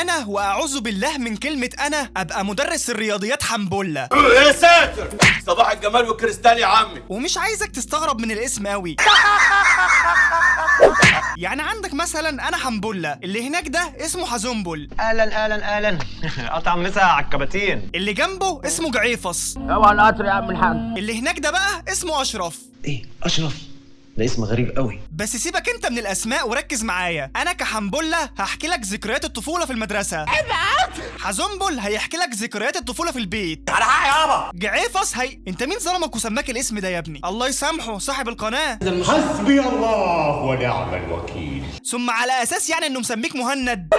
انا واعوذ بالله من كلمه انا ابقى مدرس الرياضيات حنبله. يا ساتر، صباح الجمال والكريستال يا عمي. ومش عايزك تستغرب من الاسم قوي. يعني عندك مثلا انا حنبله، اللي هناك ده اسمه حزنبل. اهلا اهلا اهلا. قطع مسا على الكباتين. اللي جنبه اسمه جعيفص. اوعى القطر يا عم الحاج. اللي هناك ده بقى اسمه اشرف. ايه اشرف؟ ده اسم غريب قوي. بس سيبك انت من الاسماء وركز معايا. انا كحنبله هحكي لك ذكريات الطفوله في المدرسه. حزنبل هيحكي لك ذكريات الطفوله في البيت. على حق يابا. جعيفص انت مين ظلمك وسماك الاسم ده يا ابني؟ الله يسامحه صاحب القناه. حسبي الله ونعم الوكيل. ثم على اساس يعني انه مسميك مهند.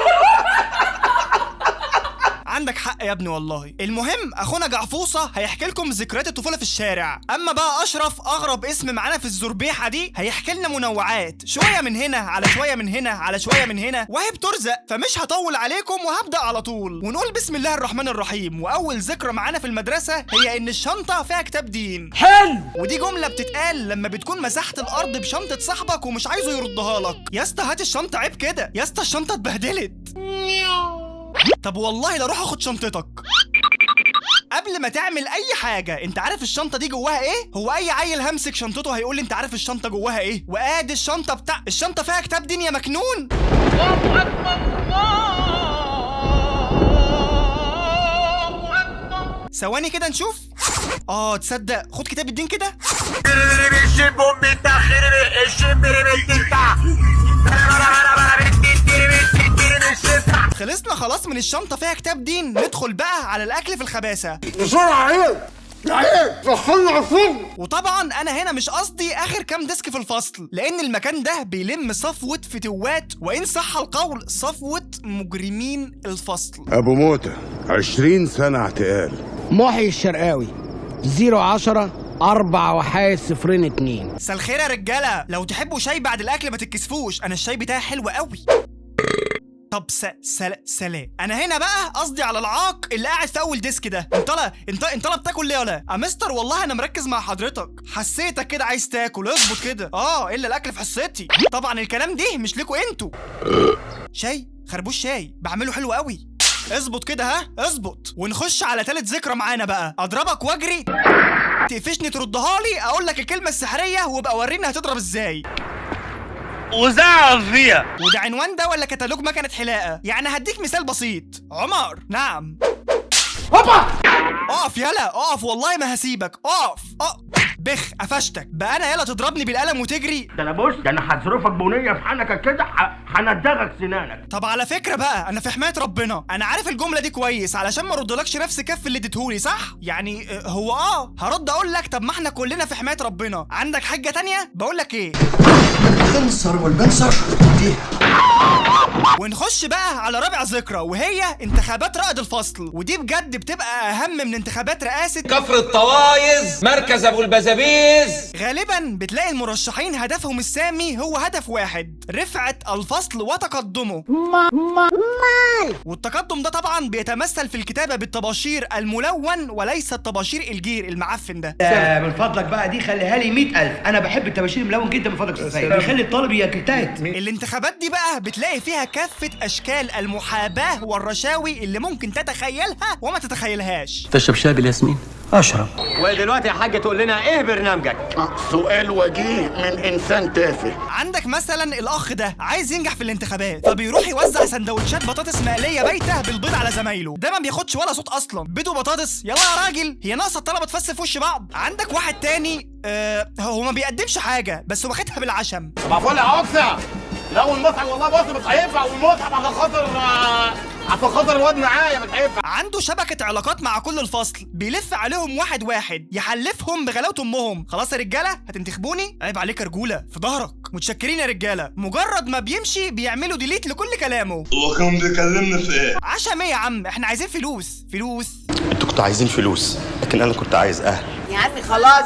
عندك حق يا ابني والله. المهم اخونا جعفوصه هيحكي لكم ذكريات الطفوله في الشارع. اما بقى اشرف اغرب اسم معانا في الزربيحه دي هيحكي لنا منوعات، شويه من هنا على شويه من هنا على شويه من هنا، وهي بترزق. فمش هطول عليكم وهبدا على طول ونقول بسم الله الرحمن الرحيم. واول ذكرى معانا في المدرسه هي ان الشنطه فيها كتاب دين. حلو. ودي جمله بتتقال لما بتكون مسحت الارض بشنطه صاحبك ومش عايزه يردها لك. يا اسطى هات الشنطه، عيب كده يا اسطى، الشنطه اتبهدلت. طب والله لا روح اخد شنطتك. قبل ما تعمل اي حاجه انت عارف الشنطه دي جواها ايه؟ هو اي عيل همسك شنطته هيقول لي انت عارف الشنطه جواها ايه؟ وادي الشنطه الشنطه فيها كتاب دين يا مجنون. الله اكبر الله اكبر. ثواني كده نشوف. تصدق خد كتاب الدين كده. خلصنا خلاص من الشنطة فيها كتاب دين. ندخل بقى على الأكل في الخباثة. بسرعة عيب دخلنا على الفرن. وطبعا أنا هنا مش قصدي آخر كام ديسك في الفصل، لأن المكان ده بيلم صفوة فتوات، وإن صح القول صفوة مجرمين الفصل. أبو موتة 20 سنة اعتقال. محي الشرقاوي 010 4 وحايد 02. مساء الخير يا رجالة، لو تحبوا شاي بعد الأكل ما تتكسفوش، أنا الشاي بتاعي حلو قوي. طب سلام. انا هنا بقى قصدي على العاق اللي قاعد في اول ديسك ده. انت بتاكل ليه ولا يا مستر؟ والله انا مركز مع حضرتك، حسيتك كده عايز تاكل. اظبط كده. الا الاكل في حصتي. طبعا الكلام دي مش ليكوا انتوا. شاي خربوش شاي بعمله حلو قوي. اظبط كده، اظبط. ونخش على تالت ذكرى معانا بقى. اضربك واجري تقفشني تردها لي، اقول لك الكلمه السحريه وابقى وريني هتضرب ازاي. وزعق فيها. وده عنوان ده ولا كتالوج مكنة حلاقة؟ يعني هديك مثال بسيط. عمر. نعم. هوبا. اقف يلا اقف، والله ما هسيبك. اقف. بخ قفشتك بقى. انا يلا تضربني بالقلم وتجري؟ ده انا بص، ده انا هصرفك بنيه في حنكك كده، هندغك سنانك. طب على فكره بقى انا في حمايه ربنا، انا عارف الجمله دي كويس علشان ما اردلكش نفس كف اللي اديتهولي، صح؟ يعني هو هرد اقول لك طب ما احنا كلنا في حمايه ربنا. عندك حاجه تانية؟ بقول لك ايه، البنصر والبنصر دي. ونخش بقى على رابع ذكرى، وهي انتخابات رائد الفصل. ودي بجد بتبقى اهم من انتخابات رئاسه كفر الطوايز، مركز ابو البزابيز. غالبا بتلاقي المرشحين هدفهم السامي هو هدف واحد، رفعه الفصل وتقدمه. والتقدم ده طبعا بيتمثل في الكتابه بالطباشير الملون وليس الطباشير الجير المعفن ده. من فضلك بقى دي خليها لي 100,000. انا بحب الطباشير الملون جدا من فضلك يا سيد، بيخلي الطالب يجتهد. الانتخابات دي بقى بتلاقي فيها كافه اشكال المحاباه والرشاوي اللي ممكن تتخيلها وما تتخيلهاش. تشرب شاي بالياسمين؟ اشرب. ودلوقتي يا حاج تقول لنا ايه برنامجك؟ سؤال وجيه من انسان تافه. عندك مثلا الاخ ده عايز ينجح في الانتخابات، فبيروح يوزع سندوتشات بطاطس مقليه بايته بالبيض على زمايله. ده ما بياخدش ولا صوت اصلا، بيض وبطاطس. يلا يا راجل، هي ناقصه الطلبه تفس في وش بعض. عندك واحد تاني هو ما بيقدمش حاجه بس واخدها بالعشم. طب فل يا عكسه، لو المصحف والله بص مش هينفع، والمصحف عشان خاطر الواد معايا مش هينفع. عنده شبكه علاقات مع كل الفصل، بيلف عليهم واحد واحد يحلفهم بغلاوه امهم. خلاص يا رجاله هتنتخبوني؟ عيب عليك يا رجوله، في ظهرك. متشكرين يا رجاله. مجرد ما بيمشي بيعملوا ديليت لكل كلامه. هو كان بيكلمني في ايه؟ عشم ايه يا عم؟ احنا عايزين فلوس. انتوا كنتوا عايزين فلوس، لكن انا كنت عايز اهل. يا عمي خلاص.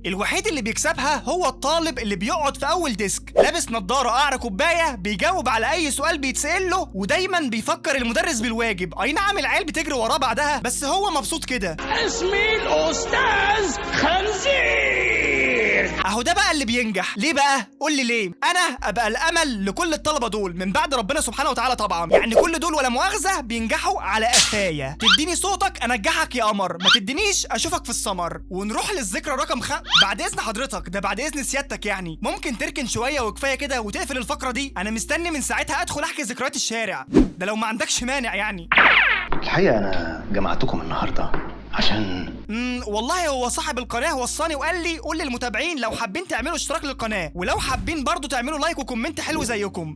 الوحيد اللي بيكسبها هو الطالب اللي بيقعد في اول ديسك لابس نظاره قعر كوبايه، بيجاوب على اي سؤال بيتسال له، ودايما بيفكر المدرس بالواجب. اي نعم العيال بتجري وراه بعدها، بس هو مبسوط كده. اسمي الاستاذ خنزير. اهو ده بقى اللي بينجح. ليه بقى؟ قول لي ليه. انا ابقى الامل لكل الطلبه دول من بعد ربنا سبحانه وتعالى طبعا، يعني كل دول ولا مؤاخذه بينجحوا على قفايا. تديني صوتك انجحك يا قمر، ما تدينيش اشوفك في السمر. ونروح للذكرى رقم بعد اذن حضرتك، ده بعد اذن سيادتك يعني، ممكن تركن شويه وكفايه كده وتقفل الفقره دي. انا مستني من ساعتها ادخل احكي ذكريات الشارع ده لو ما عندكش مانع يعني. الحقيقة أنا جمعتكم النهاردة عشان والله هو صاحب القناه وصاني وقال لي قول للمتابعين لو حابين تعملوا اشتراك للقناه، ولو حابين برضو تعملوا لايك وكومنت حلو زيكم.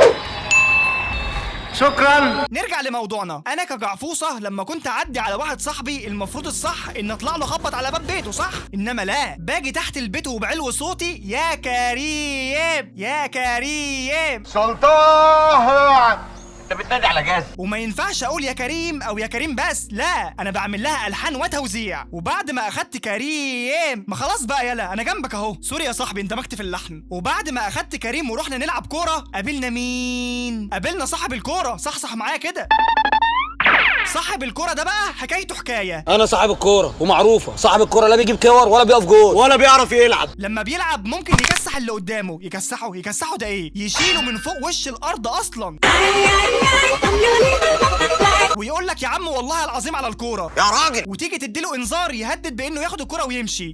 شكرا. نرجع لموضوعنا. انا كجعفوصه لما كنت اعدي على واحد صاحبي المفروض الصح ان اطلع له اخبط على باب بيته صح، انما لا، باجي تحت البيت وبعلو صوتي يا كريم يا كريم سلطان. انت بتنادي على جاز. وما ينفعش اقول يا كريم او يا كريم بس، لا انا بعمل لها الحان وتوزيع. وبعد ما اخدت كريم، ما خلاص بقى يلا انا جنبك اهو، سوري يا صاحبي اندمجت في اللحن. وبعد ما اخدت كريم ورحنا نلعب كوره، قابلنا مين؟ قابلنا صاحب الكوره. صح معايا كده. صاحب الكوره ده بقى حكايته حكايه. انا صاحب الكوره ومعروفه، صاحب الكوره لا بيجيب كور ولا بيقف جول ولا بيعرف يلعب. لما بيلعب ممكن يكسح اللي قدامه. يكسحه ده ايه؟ يشيله من فوق وش الارض اصلا. ويقول لك يا عم والله العظيم على الكوره يا راجل، وتيجي تديله انذار يهدد بانه ياخد الكوره ويمشي.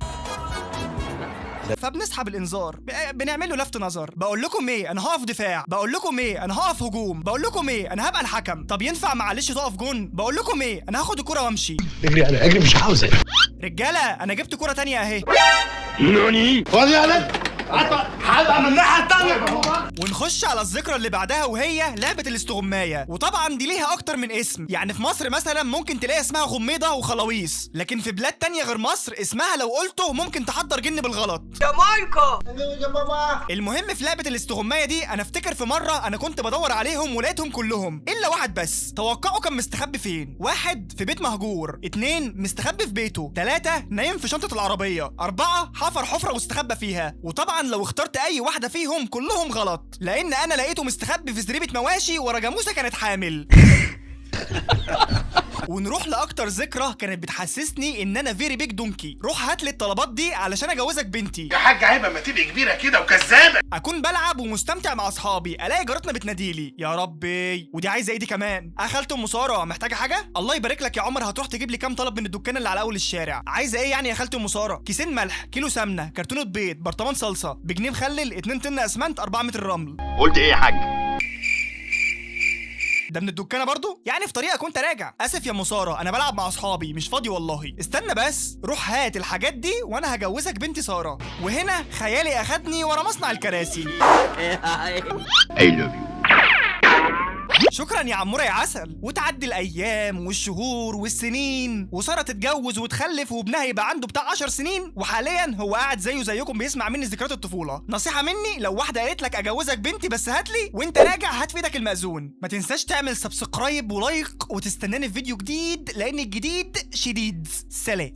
فبنسحب الانذار، بنعمل له لفت نظر. بقول لكم ايه انا هقف دفاع، بقول لكم ايه انا هقف هجوم، بقول لكم ايه انا هبقى الحكم. طب ينفع معلش تقف جون؟ بقول لكم ايه انا هاخد الكوره وامشي. اجري مش عاوزة. رجاله انا جبت كوره تانية اهي. فاضي عليك هبقى من الناحيه الثانيه. ونخش على الذكرى اللي بعدها وهي لعبة الاستغماية. وطبعا دي ليها اكتر من اسم، يعني في مصر مثلا ممكن تلاقي اسمها غميضة وخلاويص، لكن في بلاد تانية غير مصر اسمها لو قلته ممكن تحضر جن بالغلط. المهم في لعبة الاستغماية دي انا افتكر في مرة انا كنت بدور عليهم ولقيتهم كلهم الا واحد بس. توقعوا كان مستخبي فين؟ 1 في بيت مهجور، 2 مستخبي في بيته، 3 نايم في شنطة العربية، 4 حفر حفرة واستخبى فيها. وطبعا لو اخترت اي واحدة فيهم كلهم غلط، لان انا لقيته مستخبي في زريبة مواشي ورا جاموسة كانت حامل. ونروح لاكتر ذكرى كانت بتحسسني ان انا فيري بيج دونكي. روح هات لي الطلبات دي علشان اجوزك بنتي. يا حاج عيب ما تبقي كبيره كده وكذابه. اكون بلعب ومستمتع مع اصحابي، الاقي جارتنا بتناديلي يا ربي ودي عايزه ايه دي كمان؟ خالته ام ساره محتاجه حاجه؟ الله يبارك لك يا عمر، هتروح تجيب لي كام طلب من الدكان اللي على اول الشارع. عايزه ايه يعني يا خالته ام ساره؟ كيسين ملح، كيلو سمنه، كرتونه بيض، برطمان صلصه، بجنيه مخلل، 2 طن اسمنت، 4 متر رمل. قلت ايه يا حاج؟ ده من الدكانه برضو؟ يعني في طريقه كنت راجع. اسف يا ام ساره انا بلعب مع اصحابي مش فاضي والله. استنى بس، روح هات الحاجات دي وانا هجوزك بنتي ساره. وهنا خيالي اخدني ورا مصنع الكراسي. I love you. شكرا يا عمورة يا عسل. وتعدي الايام والشهور والسنين، وساره تتجوز وتخلف وابنها يبقى عنده بتاع 10 سنين، وحاليا هو قاعد زيه زيكم بيسمع مني ذكريات الطفوله. نصيحه مني، لو واحده قالت لك اجوزك بنتي بس هات لي وانت راجع هات في ايدك المأذون. ما تنساش تعمل سبسكرايب ولايك وتستناني في فيديو جديد لان الجديد شديد. سلام.